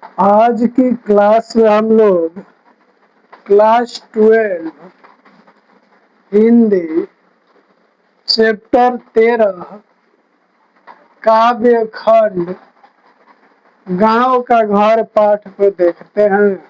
आज की क्लास में हम लोग क्लास 12 हिंदी चैप्टर 13 काव्य खंड गांव का घर पाठ को देखते हैं,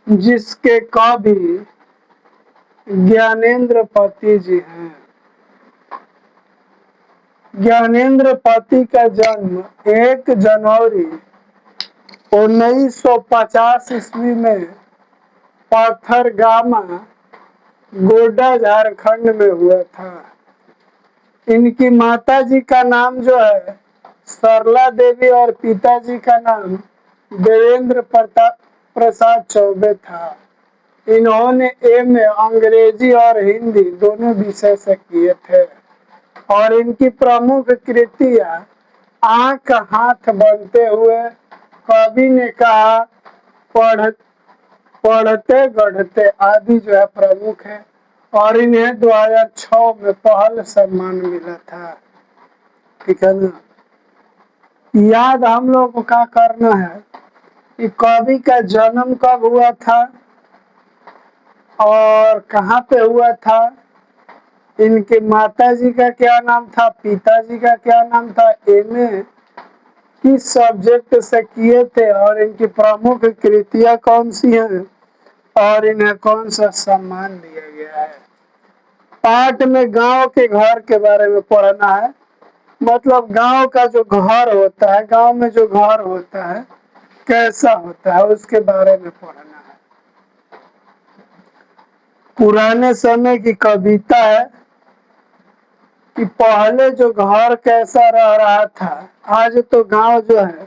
जिसके कवि ज्ञानेंद्र पति जी हैं। ज्ञानेंद्र पति का जन्म 1 जनवरी 1950 ईस्वी में पत्थरगामा गोड्डा झारखंड में हुआ था। इनकी माता जी का नाम जो है सरला देवी और पिताजी का नाम देवेंद्र प्रसाद चौबे था। इन्होंने एमए अंग्रेजी और हिंदी दोनों विषय से किए थे और इनकी प्रमुख कृतियां आंख हाथ बनते हुए, कवि ने कहा, पढ़ते गढ़ते आदि जो है प्रमुख है और इन्हें 2006 में पहल सम्मान मिला था। ठीक है ना। याद हम लोग को क्या करना है कि कवि का जन्म कब हुआ था और कहाँ पे हुआ था, इनके माताजी का क्या नाम था, पिताजी का क्या नाम था, एमए किस सब्जेक्ट से किए थे और इनकी प्रमुख कृतियां कौन सी हैं और इन्हें कौन सा सम्मान दिया गया है। पाठ में गांव के घर के बारे में पढ़ना है, मतलब गांव का जो घर होता है, गांव में जो घर होता है कैसा होता है उसके बारे में पढ़ना है। पुराने समय की कविता है कि पहले जो घर कैसा रह रहा था, आज तो गांव जो है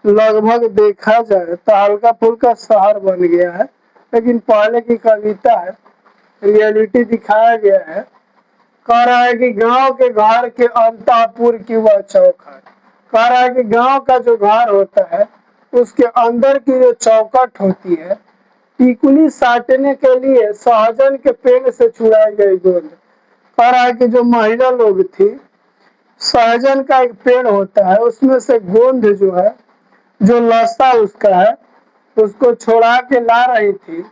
लगभग देखा जाए तो हल्का फुल्का शहर बन गया है, लेकिन पहले की कविता है, रियलिटी दिखाया गया है। कह रहा है कि गांव के घर के अंतःपुर की वह चौखट, कह रहा है कि गांव का जो घर होता है उसके अंदर की जो चौखट होती है, टिकुली साटने के लिए सहजन के पेड़ से छुड़ाई गई गोंद। कह रहा है कि जो महिला लोग थी, सहजन का एक पेड़ होता है, उसमें से गोंद जो है, जो लस्सा उसका है, उसको छोड़ा के ला रही थी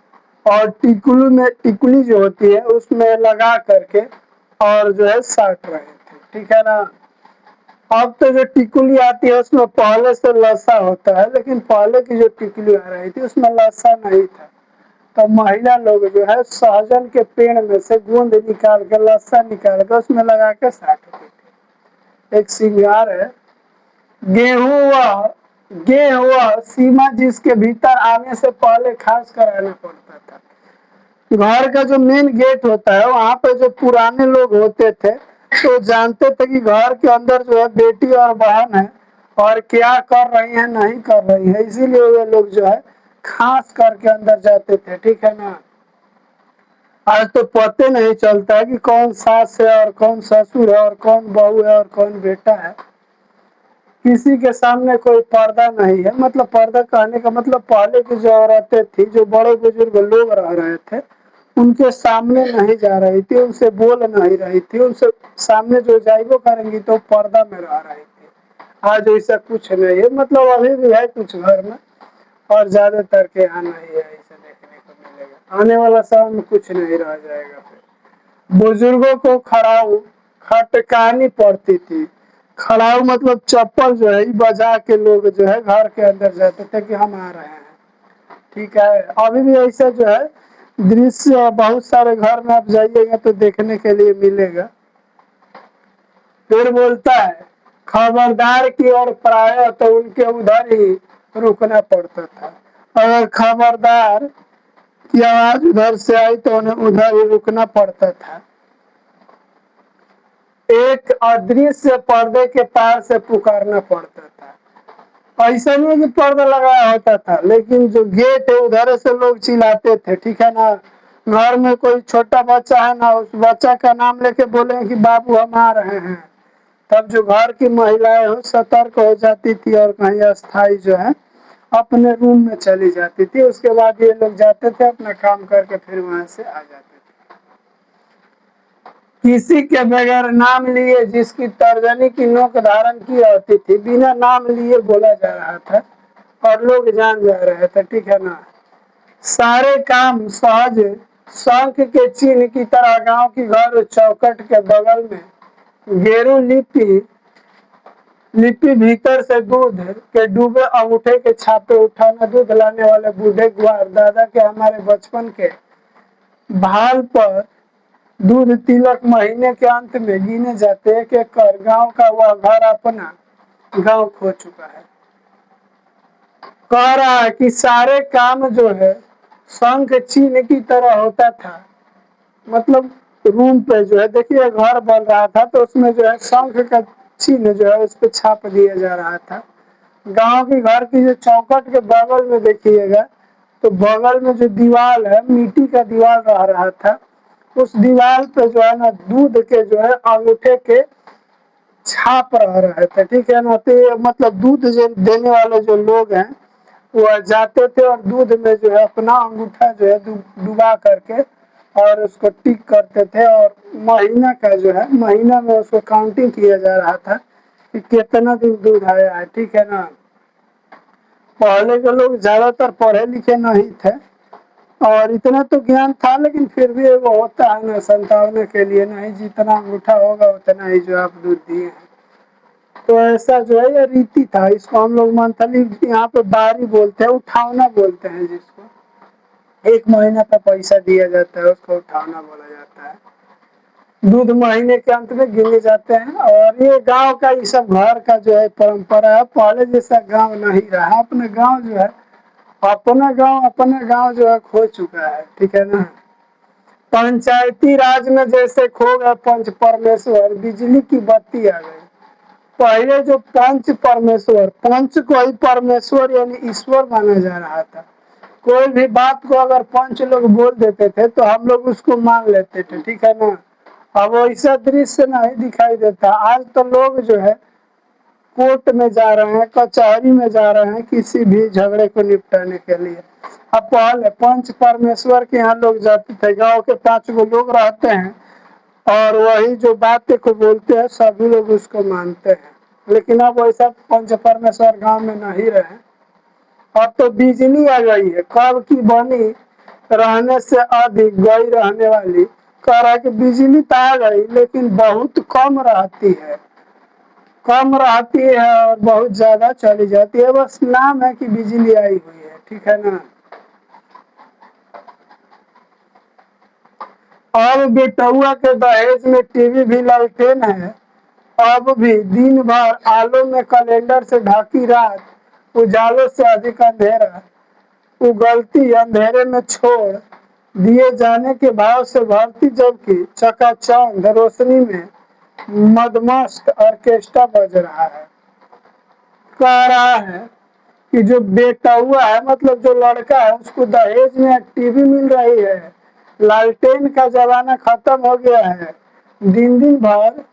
और टिकुली जो होती है उसमें लगा करके और जो है साट रहे थे। ठीक है ना। अब तो जो टिकुली आती है उसमें पहले से लस्सा होता है, लेकिन पहले की जो टिकुली आ रही थी उसमें लस्सा नहीं था। तो महिला लोग जो है सहजन के पेड़ में से गोंद निकाल के, लस्सा निकाल के उसमें लगा के साटती थी। एक श्रृंगार है। गेहूं सीमा जिसके भीतर आने से पहले खास कराना पड़ता था। घर का जो मेन गेट होता है वहां पे जो पुराने लोग होते थे तो जानते थे कि घर के अंदर जो है बेटी और बहन है और क्या कर रही है नहीं कर रही है, इसीलिए वे लोग जो है खास करके अंदर जाते थे। ठीक है ना। आज तो पते नहीं चलता है कि कौन सास है और कौन ससुर है और कौन बहू है और कौन बेटा है। किसी के सामने कोई पर्दा नहीं है, मतलब पर्दा कहने का मतलब पहले की जो औरतें थी, जो बड़े बुजुर्ग लोग रह रहे थे, उनके सामने नहीं जा रही थी, उनसे बोल नहीं रही थी, उनसे सामने जो जाइबो करेंगी तो पर्दा में रह रही थी। आज ऐसा कुछ नहीं है, मतलब अभी भी है कुछ घर में और ज्यादातर के यहाँ नहीं है, ऐसा देखने को मिलेगा। आने वाला समय में कुछ नहीं रह जाएगा। फिर बुजुर्गों को खड़ाऊ खटकानी पड़ती थी। खड़ाऊ मतलब चप्पल जो है बजा के लोग जो है घर के अंदर जाते थे कि हम आ रहे हैं। ठीक है। अभी भी ऐसा जो है दृश्य बहुत सारे घर में आप जाइएगा तो देखने के लिए मिलेगा। फिर बोलता है खबरदार की ओर प्राय तो उनके उधर ही रुकना पड़ता था। अगर खबरदार की आवाज उधर से आई तो उन्हें उधर ही रुकना पड़ता था। एक अदृश्य पर्दे के पार से पुकारना पड़ता था। ऐसा नहीं कि पर्दा लगाया होता था, लेकिन जो गेट है उधर से लोग चिल्लाते थे। ठीक है ना। घर में कोई छोटा बच्चा है ना, उस बच्चा का नाम लेके बोले कि बाबू हम आ रहे हैं, तब जो घर की महिलाएं हो सतर्क हो जाती थी और कहीं अस्थाई जो है अपने रूम में चली जाती थी। उसके बाद ये लोग जाते थे अपना काम करके फिर वहां से आ जाते थे। किसी के बगैर नाम लिए जिसकी तर्जनी की नोक धारण की होती थी, बिना नाम लिए बोला जा रहा था और लोग जान जा रहे थे, ठीक है ना। सारे काम सहज शंख के चिन्ह की तरह गांव की घर चौखट के बगल में गेरू लिपि लिपि भीतर से दूध के डूबे अंगूठे के छापे उठाना दूध लाने वाले बूढ़े गुआर दादा के हमारे बचपन के भाल पर दूध तिलक महीने के अंत में गिने जाते एक एक कर गांव का वह घर अपना गांव खो चुका है। कह रहा है कि सारे काम जो है शंख चिन्ह की तरह होता था, मतलब रूम पे जो है देखिए घर बन रहा था तो उसमें जो है शंख का चिन्ह जो है उस पर छाप दिया जा रहा था। गांव की घर की जो चौखट के बगल में देखिएगा तो बगल में जो दीवार है मिट्टी का दीवार रह रहा था, उस दीवार पे जो है ना दूध के जो है अंगूठे के छाप रह रहे थे, ठीक है ना। तो ये मतलब दूध जो देने वाले जो लोग हैं वो जाते थे और दूध में जो है अपना अंगूठा जो है डुबा करके और उसको टिक करते थे और महीना का जो है महीना में उसको काउंटिंग किया जा रहा था कि कितना दिन दूध आया है, ठीक है ना। पहले के लोग ज्यादातर पढ़े लिखे नहीं थे और इतना तो ज्ञान था, लेकिन फिर भी वो होता है ना संतावने के लिए, नहीं जितना अंगूठा होगा उतना ही जो आप दूध दिए हैं। तो ऐसा जो है ये रीति था, इसको हम लोग मंथली यहाँ पे बारी बोलते हैं, उठावना बोलते हैं जिसको 1 महीना का पैसा दिया जाता है उसको उठावना बोला जाता है। दूध महीने के अंत में गिने जाते हैं और ये गांव का ये सब घर का जो है परंपरा है। पहले जैसा गांव नहीं रहा, अपने गांव जो है अपना गांव जो है खो चुका है, ठीक है ना। पंचायती राज में जैसे खो गए पंच परमेश्वर, बिजली की बत्ती आ गई। पहले जो पंच परमेश्वर, पंच को ही परमेश्वर यानी ईश्वर माना जा रहा था। कोई भी बात को अगर पंच लोग बोल देते थे तो हम लोग उसको मान लेते थे, ठीक है ना। अब वैसा दृश्य नहीं दिखाई देता। आज तो लोग जो है कोर्ट में जा रहे हैं, कचहरी में जा रहे हैं किसी भी झगड़े को निपटाने के लिए। अब पहले पंच परमेश्वर के यहाँ लोग जाते थे, गांव के 5 गो लोग रहते हैं और वही जो बातें को बोलते हैं सभी लोग उसको मानते हैं। लेकिन अब वैसा पंच परमेश्वर गांव में नहीं रहे। अब तो बिजली आ गई है, कब की बनी रहने से अधिक गई रहने वाली। कह रहा है कि बिजली तो आ गई लेकिन बहुत कम रहती है और बहुत ज्यादा चली जाती है, बस नाम है कि बिजली आई हुई है, ठीक है ना। अब बेटुआ के दहेज में टीवी भी लालटेन है। अब भी दिन भर आलो में कैलेंडर से ढकी रात, उजालों से अधिक अंधेरा, उगलती अंधेरे में छोड़ दिए जाने के भाव से भरती, जबकि चकाचौंध रोशनी में मदमस्त ऑर्केस्ट्रा बज रहा है। कह रहा है कि जो बेटुआ है मतलब जो लड़का है उसको दहेज में टीवी मिल रही है, लालटेन का जमाना खत्म हो गया है। दिन दिन भर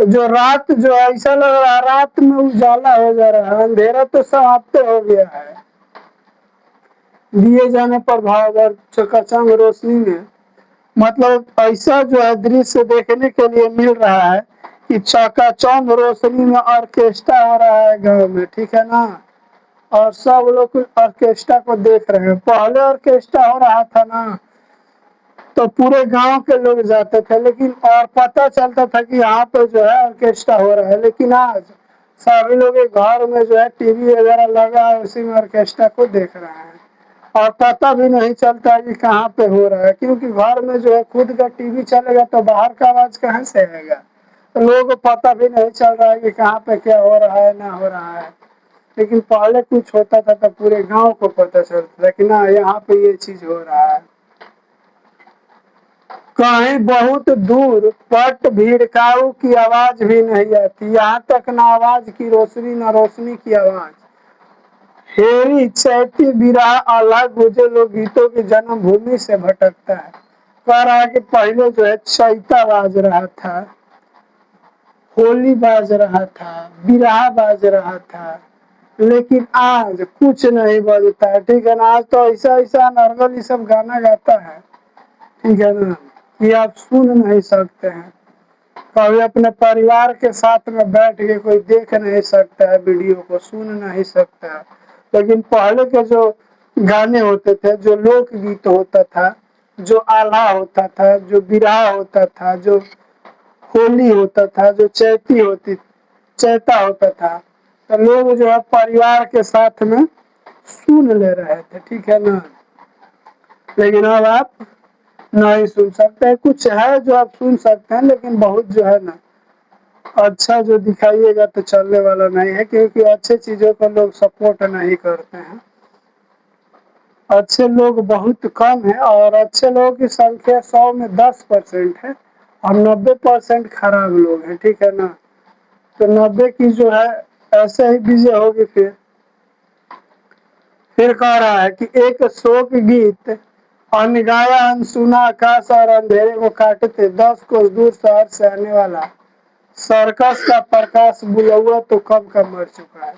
जो रात जो ऐसा लग रहा है रात में उजाला हो जा रहा है, अंधेरा तो समाप्त हो गया है। दिए जाने पर भाव चकाचौंध रोशनी में, मतलब ऐसा जो है दृश्य देखने के लिए मिल रहा है कि चकाचौंध रोशनी में ऑर्केस्ट्रा हो रहा है गांव में, ठीक है ना। और सब लोग ऑर्केस्ट्रा को देख रहे हैं। पहले ऑर्केस्ट्रा हो रहा था ना तो पूरे गांव के लोग जाते थे, लेकिन और पता चलता था कि यहाँ पे जो है ऑर्केस्ट्रा हो रहा है। लेकिन आज सभी लोग एक घर में जो है टीवी वगैरह लगा है, उसी में ऑर्केस्ट्रा को देख रहे हैं और पता भी नहीं चलता है कि कहाँ पे हो रहा है, क्योंकि घर में जो है खुद का टीवी चलेगा तो बाहर का आवाज कहाँ से आएगा। तो लोगों को पता भी नहीं चल रहा है कि कहाँ पे क्या हो रहा है ना हो रहा है। लेकिन पहले कुछ होता था तो पूरे गांव को पता चलता था कि ना यहाँ पे ये चीज हो रहा है। कहीं बहुत दूर पट भीड़काऊ की आवाज भी नहीं आती, यहाँ तक ना आवाज की रोशनी ना रोशनी की आवाज। हेरी चैती बिरहा आल्हा गुजे लोग गीतों की जन्मभूमि से भटकता है। कह रहा है कि पहले जो है चैता बाज रहा था, होली बाज रहा था, बिरहा बाज रहा था, लेकिन आज कुछ नहीं बजता है, ठीक है ना। आज तो ऐसा ऐसा नर्मल ये सब गाना गाता है, ठीक है ना। कि आप सुन नहीं सकते हैं, कभी अपने परिवार के साथ में बैठ के कोई देख नहीं सकता है, वीडियो को सुन नहीं सकता है। लेकिन पहले के जो गाने होते थे, जो लोकगीत होता था, जो आल्हा होता था, जो बिरहा होता था, जो होली होता था, जो चैता होता था, तो लोग जो है परिवार के साथ में सुन ले रहे थे, ठीक है ना। लेकिन अब आप नहीं सुन सकते। कुछ है जो आप सुन सकते हैं, लेकिन बहुत जो है ना अच्छा जो दिखाइएगा तो चलने वाला नहीं है, क्योंकि अच्छे चीजों को लोग सपोर्ट नहीं करते हैं। अच्छे लोग बहुत कम है, और अच्छे लोगों की संख्या 100 में 10% है, और 90% खराब लोग हैं, ठीक है ना। तो 90 की जो है ऐसे ही विजय होगी। फिर कह रहा है कि एक शोक गीत अनगाया अनसुना आकाश और अंधेरे को काटते 10 कोस दूर शहर से आने वाला सर्कस का प्रकाश बुलौआ तो कब का मर चुका है।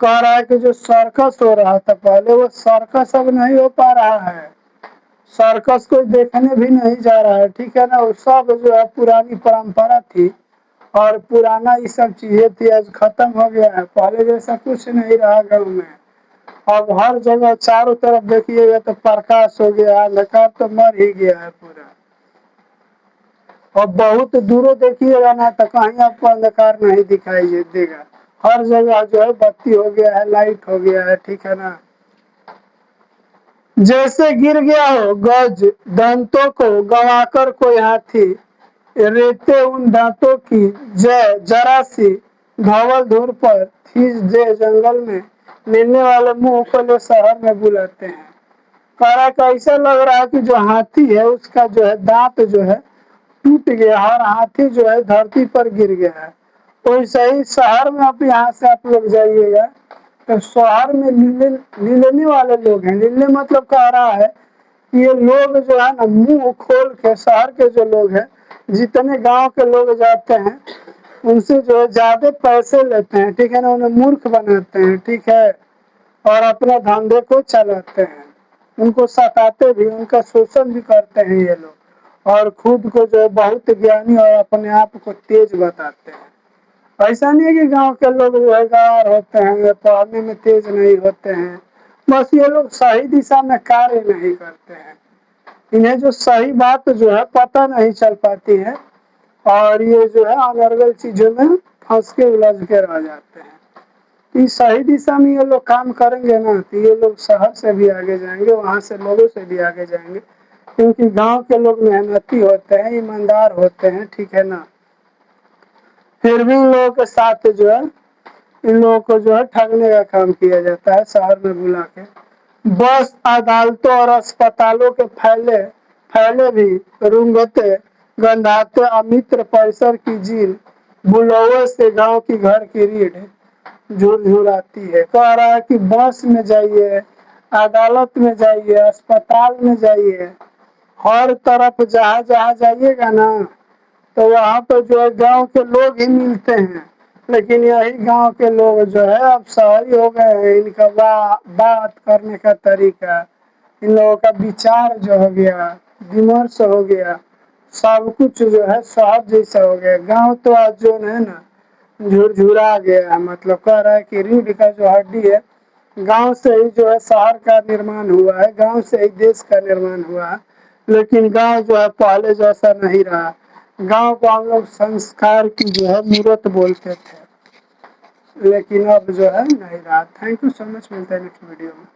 कह रहा है कि जो सर्कस हो रहा था पहले, वो सर्कस अब नहीं हो पा रहा है। सर्कस कोई देखने भी नहीं जा रहा है, ठीक है ना। वो सब जो है पुरानी परंपरा थी, और पुराना ये सब चीजें थी, आज खत्म हो गया है। पहले जैसा कुछ नहीं रहा गाँव में। अब हर जगह चारों तरफ देखिएगा तो प्रकाश हो गया, अंधकार तो मर ही गया है पूरा। और बहुत दूरों देखिएगा ना तो कहीं आपको अंधकार नहीं दिखाई देगा। हर जगह जो है बत्ती हो गया है, लाइट हो गया है, ठीक है ना। जैसे गिर गया हो गज दांतों को गंवाकर कोई हाथी, रेते उन दांतों की जय जरा सी धवल धूर पर खींच दे जंगल में, मिलने वाले मुंह को ले शहर में बुलाते हैं। कारा का ऐसा लग रहा है कि जो हाथी है उसका जो है दांत जो है टूट गया, और हाथी जो है धरती पर गिर गया है। वैसे ही शहर में अब यहाँ से आप लोग जाइएगा तो शहर में लीलने वाले लोग हैं। लीलने मतलब कह रहा है कि ये लोग जो है ना मुंह खोल के, शहर के जो लोग हैं, जितने गांव के लोग जाते हैं उनसे जो है ज्यादा पैसे लेते हैं, ठीक है ना। उन्हें मूर्ख बनाते हैं, ठीक है, और अपने धंधे को चलाते हैं। उनको सताते भी, उनका शोषण भी करते हैं ये लोग, और खुद को जो है बहुत ज्ञानी और अपने आप को तेज बताते हैं। ऐसा नहीं है कि गांव के लोग जो है गंवार होते हैं, पढ़ने में तेज नहीं होते हैं, बस ये लोग सही दिशा में कार्य नहीं करते हैं। इन्हें जो सही बात जो है पता नहीं चल पाती है, और ये जो है अनर्गल चीजों में फंस के उलझ के रह जाते हैं। इस सही दिशा में ये लोग काम करेंगे ना तो ये लोग शहर से भी आगे जाएंगे, वहां से लोगों से भी आगे जाएंगे, क्योंकि गांव के लोग मेहनती होते हैं, ईमानदार होते हैं, ठीक है ना। फिर भी इन लोगों के साथ जो है इन लोगों को जो है ठगने का काम किया जाता है शहर में बुला के। बस अदालतों और अस्पतालों के फैले फैले भी रुंगते गंधाते अमित्र परिसर की झील बुलौए से गांव की घर की रीढ़ झुरझुराती है। कह रहा है कि बस में जाइए, अदालत में जाइए, अस्पताल में जाइए, हर तरफ जहाँ जहाँ जाइएगा ना तो वहाँ पर जो है गांव के लोग ही मिलते हैं। लेकिन यही गांव के लोग जो है अब शहरी हो गए हैं। इनका बात करने का तरीका, इन लोगों का विचार जो हो गया, विमर्श हो गया, सब कुछ जो है शहर जैसा हो गया। गांव तो आज जो है ना झुरझुरा गया है। मतलब कह रहा है कि रीढ़ का जो हड्डी है, गांव से ही जो है शहर का निर्माण हुआ है, गांव से ही देश का निर्माण हुआ है। लेकिन गांव जो है पहले जैसा नहीं रहा। गांव को हम लोग संस्कार की जो है मूर्त बोलते थे, लेकिन अब जो है नहीं रहा। थैंक यू सो मच, मिलते हैं नेक्स्ट वीडियो में।